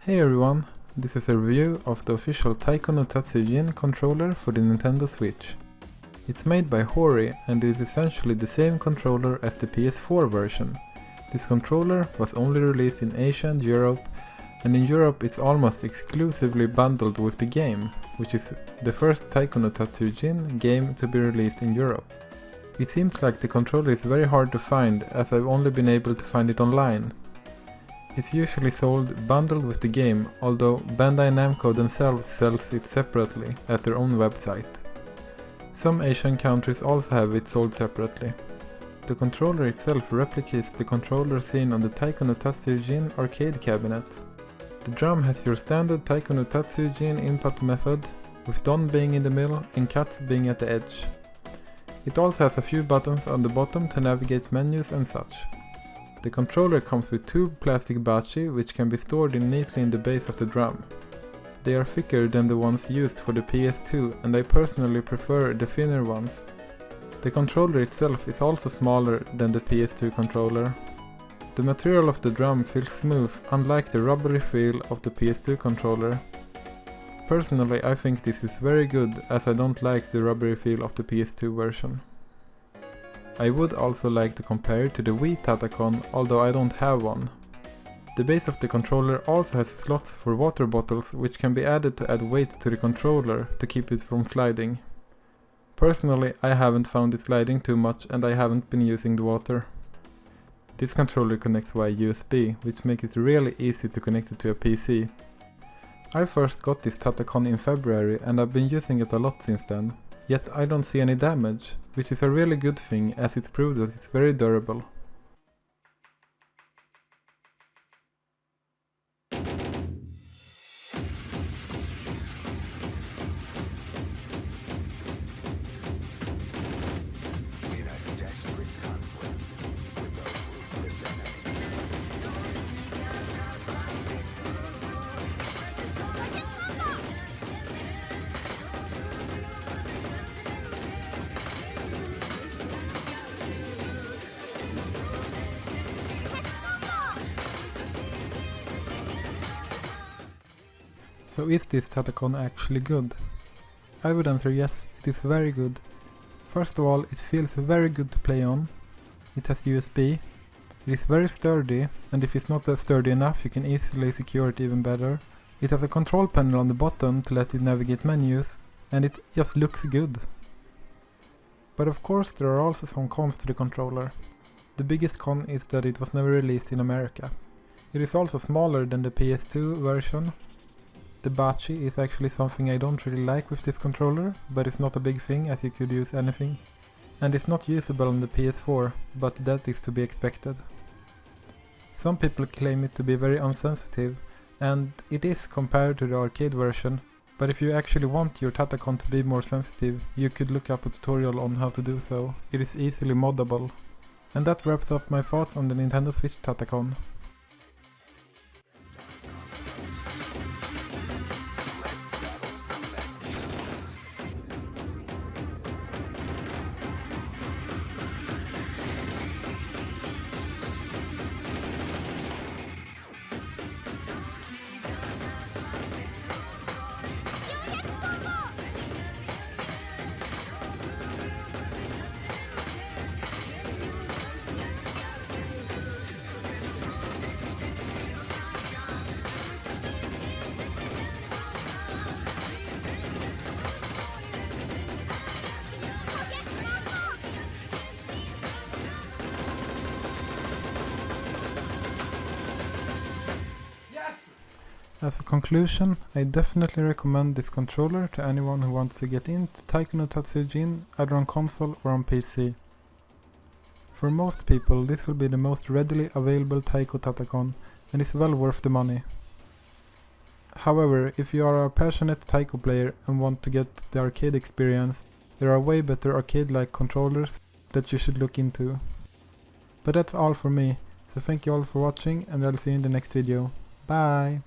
Hey everyone, this is a review of the official Taiko no Tatsujin controller for the Nintendo Switch. It's made by Hori and is essentially the same controller as the PS4 version. This controller was only released in Asia and Europe, and in Europe it's almost exclusively bundled with the game, which is the first Taiko no Tatsujin game to be released in Europe. It seems like the controller is very hard to find, as I've only been able to find it online. It's usually sold bundled with the game, although Bandai Namco themselves sells it separately at their own website. Some Asian countries also have it sold separately. The controller itself replicates the controller seen on the Taiko no Tatsujin arcade cabinet. The drum has your standard Taiko no Tatsujin input method, with Don being in the middle and Cut being at the edge. It also has a few buttons on the bottom to navigate menus and such. The controller comes with two plastic bachi, which can be stored neatly in the base of the drum. They are thicker than the ones used for the PS2, and I personally prefer the thinner ones. The controller itself is also smaller than the PS2 controller. The material of the drum feels smooth, unlike the rubbery feel of the PS2 controller. Personally, I think this is very good, as I don't like the rubbery feel of the PS2 version. I would also like to compare it to the Wii Tatacon, although I don't have one. The base of the controller also has slots for water bottles, which can be added to add weight to the controller to keep it from sliding. Personally, I haven't found it sliding too much, and I haven't been using the water. This controller connects via USB, which makes it really easy to connect it to a PC. I first got this Tatacon in February, and I've been using it a lot since then. Yet I don't see any damage, which is a really good thing, as it's proved that it's very durable. So is this Tatacon actually good? I would answer yes, it is very good. First of all, it feels very good to play on. It has USB. It is very sturdy, and if it's not sturdy enough, you can easily secure it even better. It has a control panel on the bottom to let it navigate menus, and it just looks good. But of course there are also some cons to the controller. The biggest con is that it was never released in America. It is also smaller than the PS2 version. The bachi is actually something I don't really like with this controller, but it's not a big thing, as you could use anything. And it's not usable on the PS4, but that is to be expected. Some people claim it to be very unsensitive, and it is compared to the arcade version, but if you actually want your Tatacon to be more sensitive, you could look up a tutorial on how to do so. It is easily moddable. And that wraps up my thoughts on the Nintendo Switch Tatacon. As a conclusion, I definitely recommend this controller to anyone who wants to get into Taiko no Tatsujin either on console or on PC. For most people, this will be the most readily available Taiko Tatacon, and is well worth the money. However, if you are a passionate Taiko player and want to get the arcade experience, there are way better arcade-like controllers that you should look into. But that's all for me, so thank you all for watching, and I'll see you in the next video. Bye!